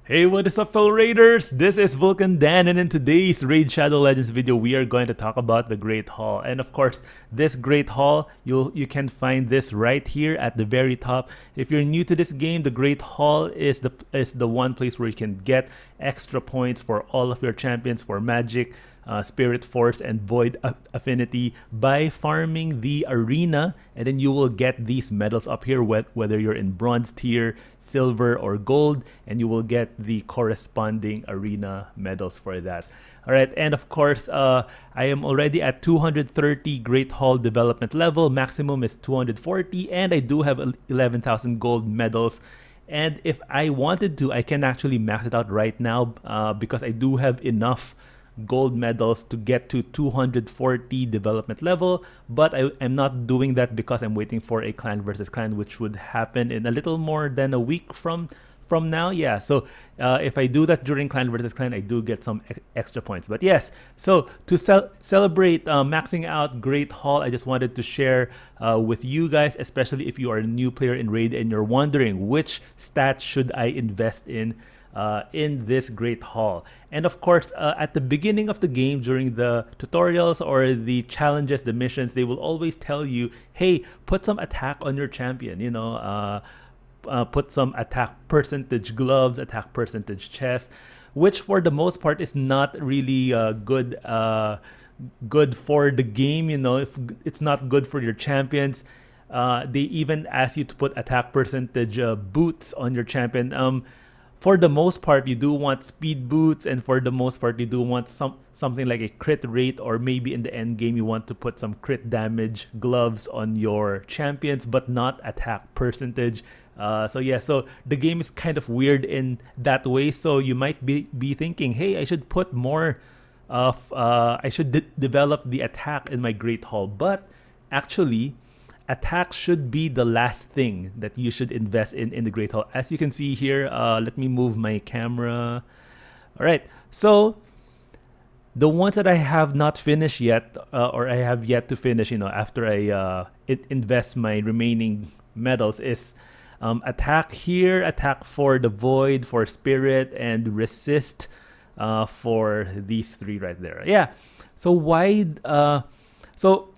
Hey, what is up, fellow Raiders? This is Vulcan Dan, and in today's Raid Shadow Legends video, we are going to talk about the Great Hall. And of course, this Great Hall, you can find this right here at the very top. If you're new to this game, the Great Hall is the one place where you can get extra points for all of your champions for Magic, Spirit Force, and Void Affinity by farming the arena, and then you will get these medals up here, whether you're in bronze tier, silver, or gold, and you will get the corresponding arena medals for that. All right, and of course, I am already at 230 Great Hall development level. Maximum is 240, and I do have 11,000 gold medals. And if I wanted to, I can actually max it out right now because I do have enough gold medals to get to 240 development level, but I'm not doing that because I'm waiting for a clan versus clan, which would happen in a little more than a week from now. Yeah, so if I do that during clan versus clan, I do get some extra points. But yes, so to celebrate maxing out Great Hall, I just wanted to share with you guys, especially if you are a new player in Raid and you're wondering which stats should I invest in this Great Hall. And of course, at the beginning of the game, during the tutorials or the challenges, the missions, they will always tell you, hey, put some attack on your champion, put some attack percentage gloves, attack percentage chest, which for the most part is not really good for the game. If it's not good for your champions. They even ask you to put attack percentage boots on your champion. For the most part, you do want speed boots, and for the most part, you do want something like a crit rate, or maybe in the end game, you want to put some crit damage gloves on your champions, but not attack percentage. So the game is kind of weird in that way. So you might be thinking, hey, I should put more of, I should develop the attack in my Great Hall, but actually, attack should be the last thing that you should invest in the Great Hall. As you can see here, let me move my camera. All right, so the ones that I have not finished yet, or I have yet to finish, after I invest my remaining medals, is attack here, attack for the void, for spirit, and resist for these three right there. Yeah, so why? So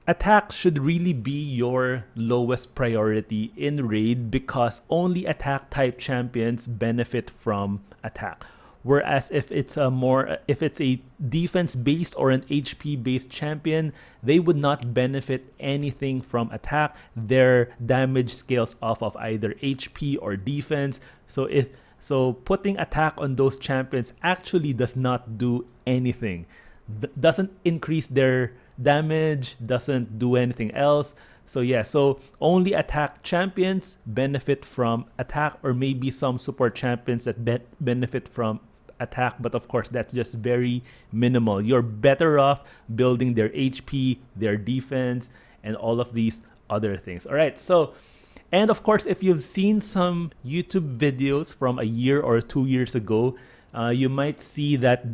attack should really be your lowest priority in Raid because only attack type champions benefit from attack. Whereas if it's a defense based or an HP based champion, they would not benefit anything from attack. Their damage scales off of either HP or defense. So putting attack on those champions actually does not do anything. Doesn't increase their damage, doesn't do anything else. So only attack champions benefit from attack, or maybe some support champions that benefit from attack, but of course that's just very minimal. You're better off building their HP, their defense, and all of these other things. All right, and of course, if you've seen some YouTube videos from a year or 2 years ago, you might see that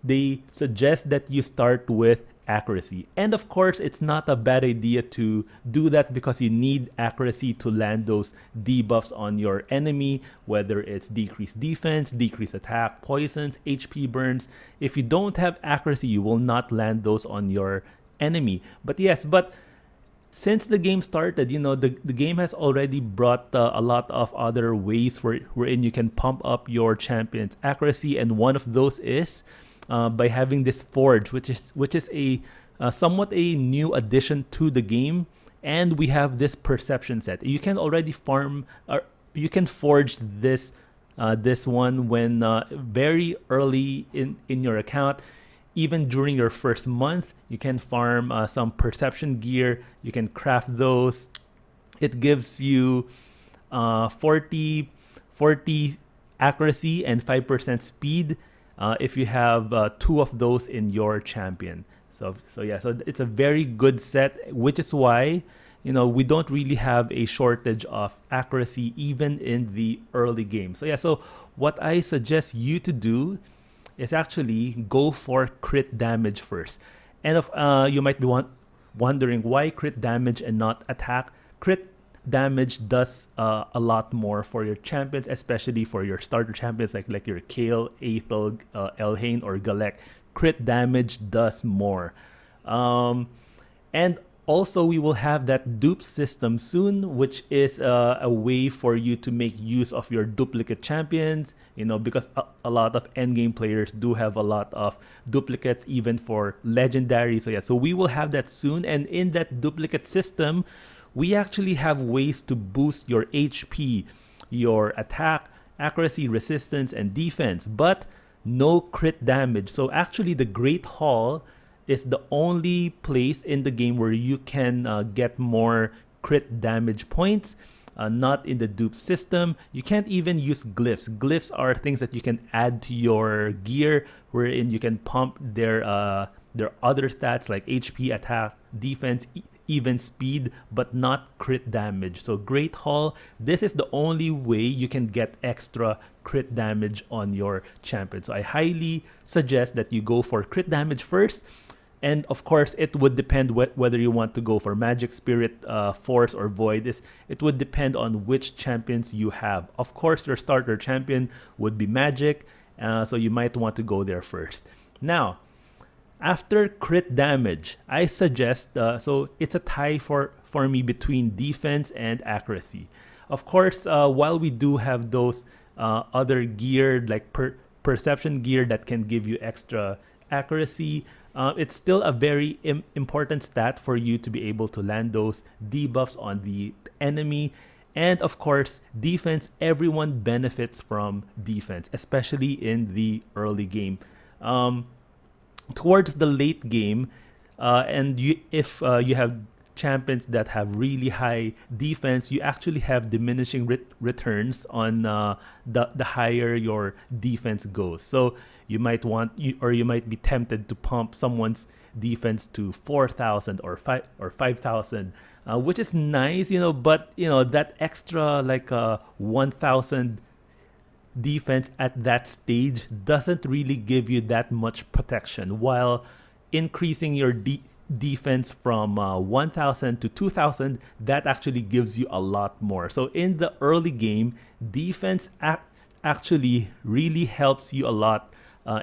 they suggest that you start with accuracy. And of course, it's not a bad idea to do that because you need accuracy to land those debuffs on your enemy, whether it's decreased defense, decreased attack, poisons, HP burns. If you don't have accuracy, you will not land those on your enemy. But since the game started, the game has already brought a lot of other ways wherein you can pump up your champion's accuracy, and one of those is by having this forge, which is a somewhat a new addition to the game. And we have this perception set. You can already farm, or you can forge this one when very early in your account. Even during your first month, you can farm some perception gear. You can craft those. It gives you 40 accuracy and 5% speed if you have 2 of those in your champion. So it's a very good set, which is why we don't really have a shortage of accuracy even in the early game. So what I suggest you to do is actually go for crit damage first. And you might be wondering why crit damage and not attack. Crit damage does a lot more for your champions, especially for your starter champions like your Kale, Aethel, Elhain, or Galek. Crit damage does more. And also, we will have that dupe system soon, which is a way for you to make use of your duplicate champions, because a lot of endgame players do have a lot of duplicates, even for legendary. So, yeah, so we will have that soon. And in that duplicate system, we actually have ways to boost your HP, your attack, accuracy, resistance, and defense, but no crit damage. So, actually, the Great Hall is the only place in the game where you can get more crit damage points, not in the dupe system. You can't even use glyphs. Glyphs are things that you can add to your gear, wherein you can pump their other stats like HP, attack, defense, even speed, but not crit damage. So Great Hall, this is the only way you can get extra crit damage on your champion. So I highly suggest that you go for crit damage first. And of course, it would depend whether you want to go for Magic, Spirit, Force, or Void. It would depend on which champions you have. Of course, your starter champion would be Magic, so you might want to go there first. Now, after crit damage, I suggest, so it's a tie for me between defense and accuracy. Of course, while we do have those other gear, like perception gear that can give you extra accuracy, it's still a very important stat for you to be able to land those debuffs on the enemy. And of course, defense, everyone benefits from defense, especially in the early game. Towards the late game, and if you have champions that have really high defense, you actually have diminishing returns on the higher your defense goes. So you might you might be tempted to pump someone's defense to 4,000 or 5,000, which is nice, but that extra like 1,000 defense at that stage doesn't really give you that much protection, while increasing your defense from 1,000 to 2,000, that actually gives you a lot more. So in the early game, defense actually really helps you a lot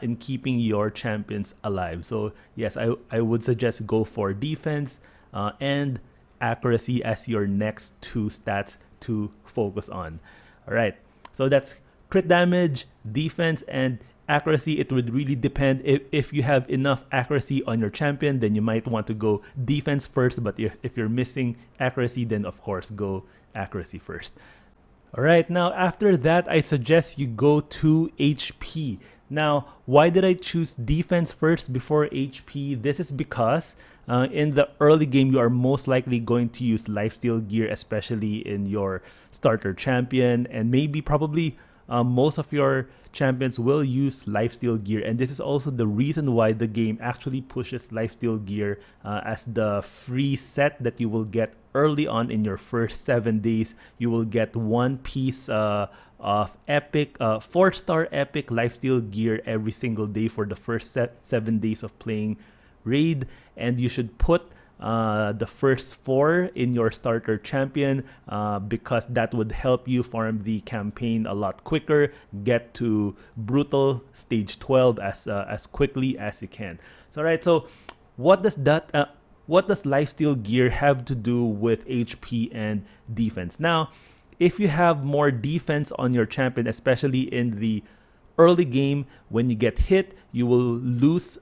in keeping your champions alive. So yes, I would suggest go for defense and accuracy as your next two stats to focus on. All right, so that's crit damage, defense, and accuracy. It would really depend. If you have enough accuracy on your champion, then you might want to go defense first. But if you're missing accuracy, then of course go accuracy first. All right, now after that, I suggest you go to HP. Now, why did I choose defense first before HP? This is because in the early game, you are most likely going to use lifesteal gear, especially in your starter champion, and maybe probably most of your champions will use lifesteal gear, and this is also the reason why the game actually pushes lifesteal gear as the free set that you will get early on in your first 7 days. You will get one piece of epic 4-star epic lifesteal gear every single day for the first 7 days of playing raid, and you should put the first 4 in your starter champion because that would help you farm the campaign a lot quicker, get to brutal stage 12 as quickly as you can. So right, so what does lifesteal gear have to do with HP and defense? Now, if you have more defense on your champion, especially in the early game, when you get hit, you will lose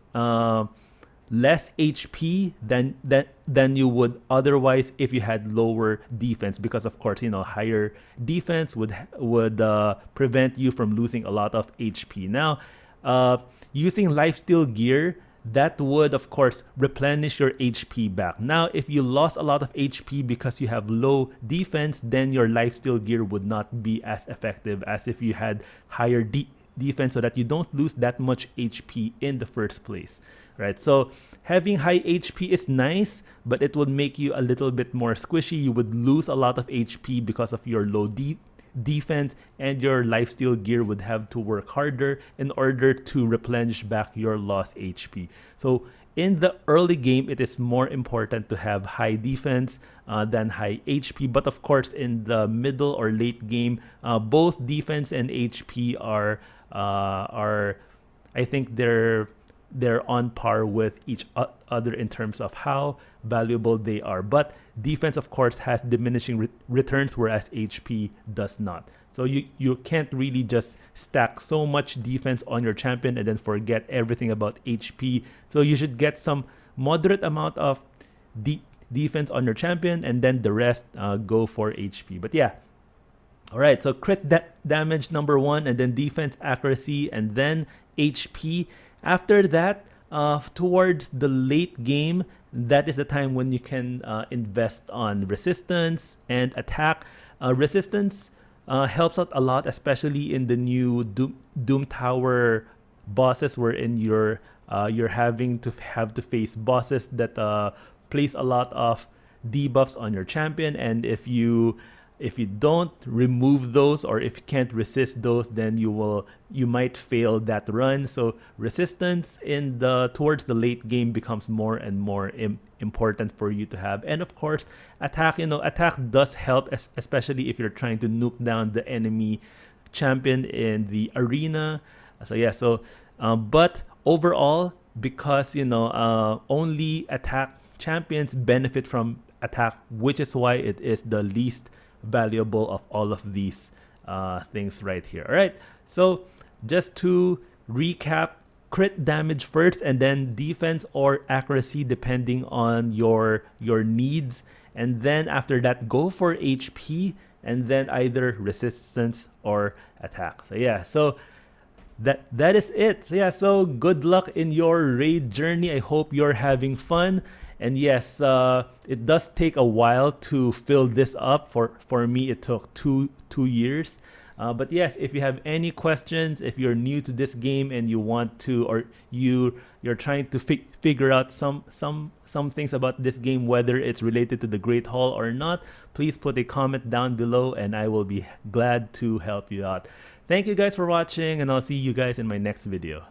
less HP than you would otherwise if you had lower defense, because of course higher defense would prevent you from losing a lot of HP. Now, using lifesteal gear, that would of course replenish your HP back. Now, if you lost a lot of HP because you have low defense, then your lifesteal gear would not be as effective as if you had higher defense, so that you don't lose that much HP in the first place. Right, so having high HP is nice, but it would make you a little bit more squishy. You would lose a lot of HP because of your low defense, and your lifesteal gear would have to work harder in order to replenish back your lost HP. So in the early game, it is more important to have high defense than high HP. But of course, in the middle or late game, both defense and HP are I think they're on par with each other in terms of how valuable they are. But defense, of course, has diminishing returns, whereas HP does not. So you can't really just stack so much defense on your champion and then forget everything about HP. So you should get some moderate amount of defense on your champion, and then the rest go for HP. But yeah. All right, so crit damage number 1, and then defense, accuracy, and then HP. After that, towards the late game, that is the time when you can invest on resistance and attack. Resistance helps out a lot, especially in the new Doom Tower bosses, wherein you're having to face bosses that place a lot of debuffs on your champion, and if you don't remove those, or if you can't resist those, then you might fail that run. So resistance towards the late game becomes more and more important for you to have. And of course, attack. Attack does help, especially if you're trying to nuke down the enemy champion in the arena. So yeah. But overall, because only attack champions benefit from attack, which is why it is the least valuable of all of these things right here. All right, so just to recap, crit damage first, and then defense or accuracy depending on your needs, and then after that go for HP, and then either resistance or attack. So yeah, so that is it. So yeah, so good luck in your raid journey. I hope you're having fun. And yes, it does take a while to fill this up. For me, it took two years. But yes, if you have any questions, if you're new to this game and you want to, or you're trying to figure out some things about this game, whether it's related to the Great Hall or not, please put a comment down below, and I will be glad to help you out. Thank you guys for watching, and I'll see you guys in my next video.